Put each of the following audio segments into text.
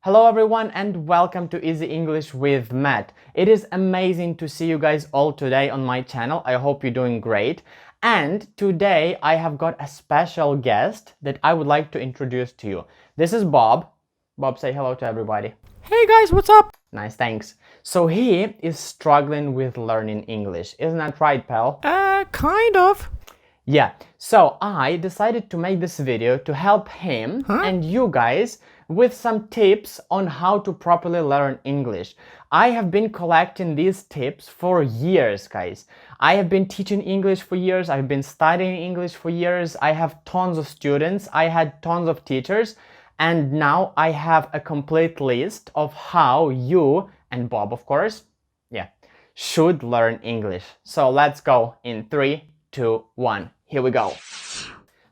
Hello everyone and welcome to Easy English with Matt. It is amazing to see you guys all today on my channel. I hope you're doing great. And today I have got a special guest that I would like to introduce to you. This is Bob. Bob, say hello to everybody. Hey guys, what's up? Nice, thanks. So he is struggling with learning English. Isn't that right, pal? Kind of. Yeah, so I decided to make this video to help him and you guys with some tips on how to properly learn English. I have been collecting these tips for years, guys. I have been teaching English for years. I've been studying English for years. I have tons of students. I had tons of teachers. And now I have a complete list of how you, and Bob of course, should learn English. So let's go in 3, 2, 1. Here we go.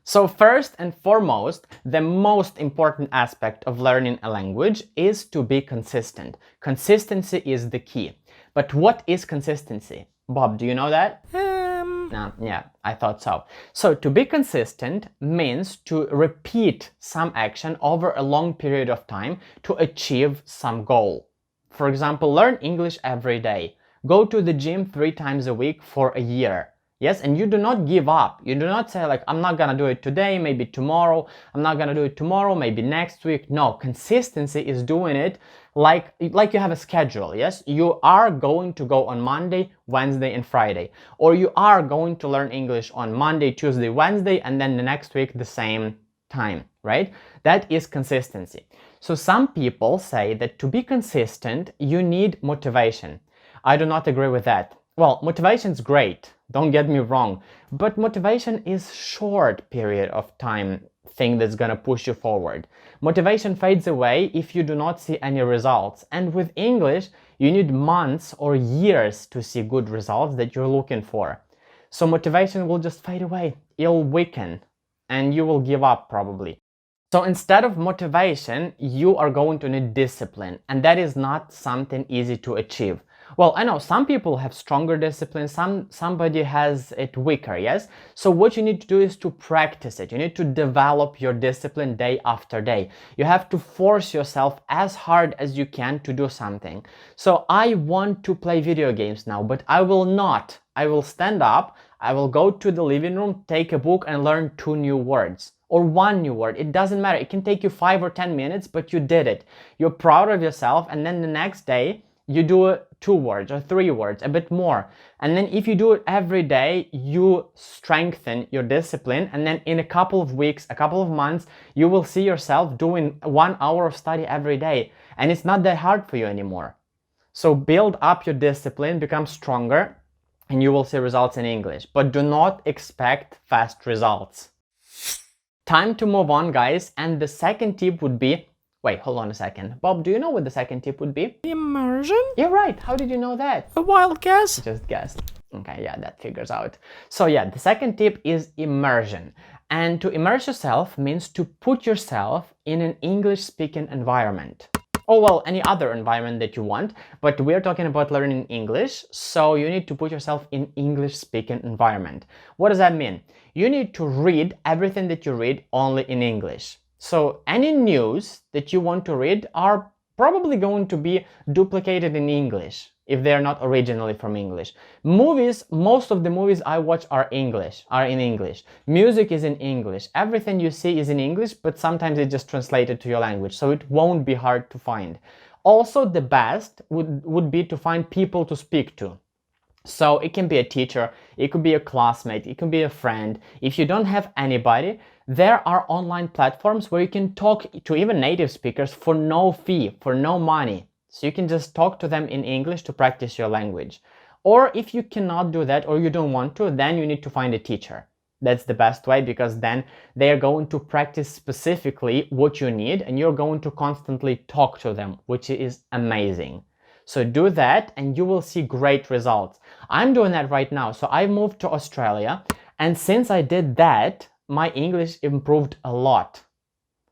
So first and foremost, the most important aspect of learning a language is to be consistent. Consistency is the key. But what is consistency? Bob, do you know that? No, yeah, I thought so. So to be consistent means to repeat some action over a long period of time to achieve some goal. For example, learn English every day. Go to the gym 3 times a week for a year. Yes, and you do not give up. You do not say like, I'm not gonna do it today, maybe tomorrow. I'm not gonna do it tomorrow, maybe next week. No, consistency is doing it like you have a schedule. Yes, you are going to go on Monday, Wednesday, and Friday. Or you are going to learn English on Monday, Tuesday, Wednesday, and then the next week the same time, right? That is consistency. So some people say that to be consistent, you need motivation. I do not agree with that. Well, motivation is great, don't get me wrong, but motivation is short period of time thing that's gonna push you forward. Motivation fades away if you do not see any results, and with English, you need months or years to see good results that you're looking for. So motivation will just fade away, it'll weaken, and you will give up probably. So instead of motivation, you are going to need discipline, and that is not something easy to achieve. Well, I know some people have stronger discipline, somebody has it weaker, yes? So what you need to do is to practice it. You need to develop your discipline day after day. You have to force yourself as hard as you can to do something. So I want to play video games now, but I will not. I will stand up, I will go to the living room, take a book and learn 2 new words. Or 1 new word, it doesn't matter. It can take you 5 or 10 minutes, but you did it. You're proud of yourself, and then the next day, you do 2 words or 3 words, a bit more. And then if you do it every day, you strengthen your discipline. And then in a couple of weeks, a couple of months, you will see yourself doing 1 hour of study every day. And it's not that hard for you anymore. So build up your discipline, become stronger, and you will see results in English. But do not expect fast results. Time to move on, guys. And the second tip would be, wait, hold on a second. Bob, do you know what the second tip would be? Immersion? You're right. How did you know that? A wild guess? Just guessed. Okay, yeah, that figures out. So yeah, the second tip is immersion. And to immerse yourself means to put yourself in an English-speaking environment. Oh, well, any other environment that you want, but we're talking about learning English, so you need to put yourself in English-speaking environment. What does that mean? You need to read everything that you read only in English. So any news that you want to read are probably going to be duplicated in English if they are not originally from English. Movies, most of the movies I watch are in English. Music is in English. Everything you see is in English, but sometimes it's just translated to your language, so it won't be hard to find. Also, the best would be to find people to speak to. So it can be a teacher, it could be a classmate, it could be a friend. If you don't have anybody, there are online platforms where you can talk to even native speakers for no fee, for no money. So you can just talk to them in English to practice your language. Or if you cannot do that or you don't want to, then you need to find a teacher. That's the best way, because then they are going to practice specifically what you need and you're going to constantly talk to them, which is amazing. So do that and you will see great results. I'm doing that right now. So I moved to Australia, and since I did that, my English improved a lot.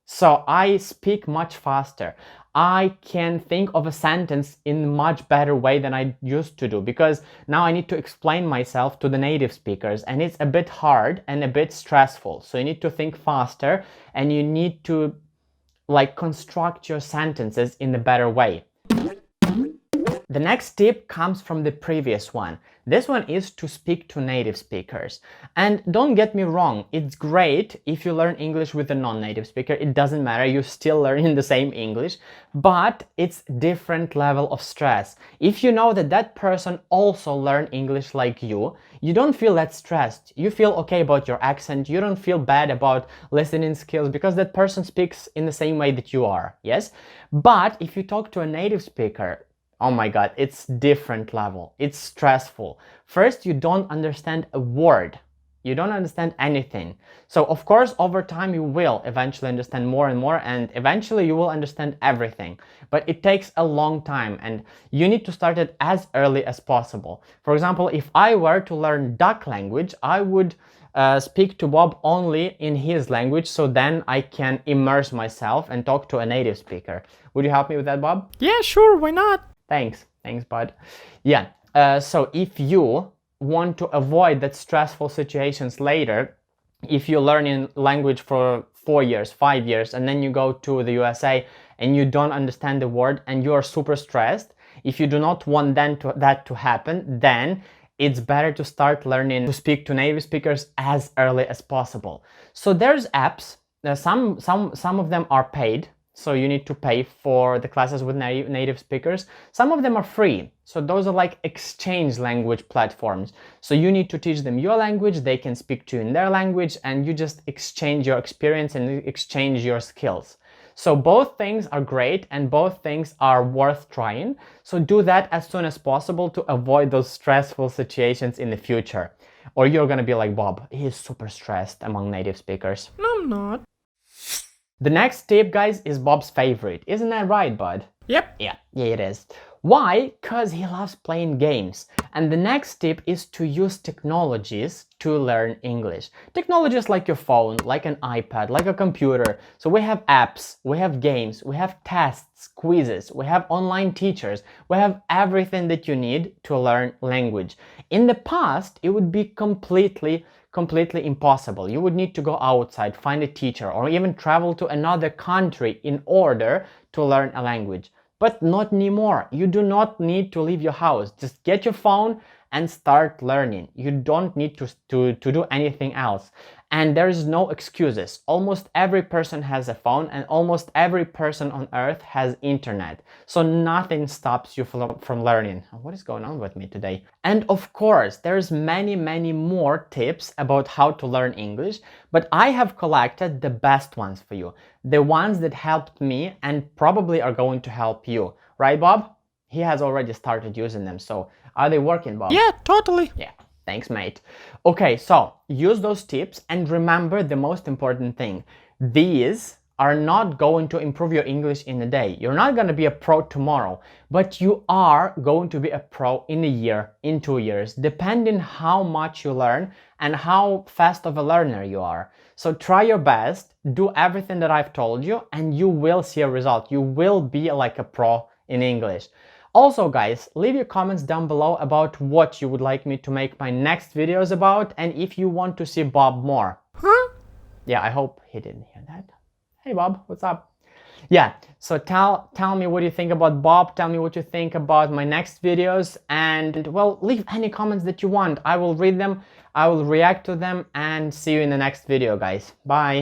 So I speak much faster. I can think of a sentence in a much better way than I used to do, because now I need to explain myself to the native speakers, and it's a bit hard and a bit stressful. So you need to think faster and you need to like construct your sentences in a better way. The next tip comes from the previous one. This one is to speak to native speakers. And don't get me wrong, it's great if you learn English with a non-native speaker. It doesn't matter, you're still learning the same English, but it's different level of stress. If you know that that person also learned English like you don't feel that stressed. You feel okay about your accent. You don't feel bad about listening skills because that person speaks in the same way that you are, yes? But if you talk to a native speaker, oh my god, it's different level. It's stressful. First, you don't understand a word. You don't understand anything. So of course, over time, you will eventually understand more and more, and eventually you will understand everything. But it takes a long time, and you need to start it as early as possible. For example, if I were to learn duck language, I would speak to Bob only in his language, so then I can immerse myself and talk to a native speaker. Would you help me with that, Bob? Yeah, sure, why not? Thanks, bud. Yeah, so if you want to avoid that stressful situations later, if you learn in language for 4 years, 5 years, and then you go to the USA and you don't understand the word and you are super stressed, if you do not want that to happen, then it's better to start learning to speak to native speakers as early as possible. So there's apps. Some of them are paid. So you need to pay for the classes with native speakers. Some of them are free. So those are like exchange language platforms. So you need to teach them your language, they can speak to you in their language, and you just exchange your experience and exchange your skills. So both things are great and both things are worth trying. So do that as soon as possible to avoid those stressful situations in the future. Or you're gonna be like Bob, he is super stressed among native speakers. No, I'm not. The next tip, guys, is Bob's favorite. Isn't that right, bud? Yep. Yeah, it is. Why? Because he loves playing games. And the next tip is to use technologies to learn English. Technologies like your phone, like an iPad, like a computer. So we have apps, we have games, we have tests, quizzes, we have online teachers, we have everything that you need to learn language. In the past, it would be completely impossible. You would need to go outside, find a teacher, or even travel to another country in order to learn a language. But not anymore. You do not need to leave your house. Just get your phone and start learning. You don't need to do anything else. And there is no excuses. Almost every person has a phone and almost every person on earth has internet. So nothing stops you from learning. What is going on with me today? And of course, there's many more tips about how to learn English, but I have collected the best ones for you. The ones that helped me and probably are going to help you. Right, Bob? He has already started using them. So are they working, Bob? Yeah, totally. Yeah. Thanks, mate. Okay, so use those tips and remember the most important thing. These are not going to improve your English in a day. You're not going to be a pro tomorrow, but you are going to be a pro in a year, in 2 years, depending how much you learn and how fast of a learner you are. So try your best, do everything that I've told you, and you will see a result. You will be like a pro in English. Also, guys, leave your comments down below about what you would like me to make my next videos about and if you want to see Bob more. Huh? Yeah, I hope he didn't hear that. Hey, Bob, what's up? Yeah, so tell me what you think about Bob, tell me what you think about my next videos, and, well, leave any comments that you want. I will read them, I will react to them, and see you in the next video, guys. Bye!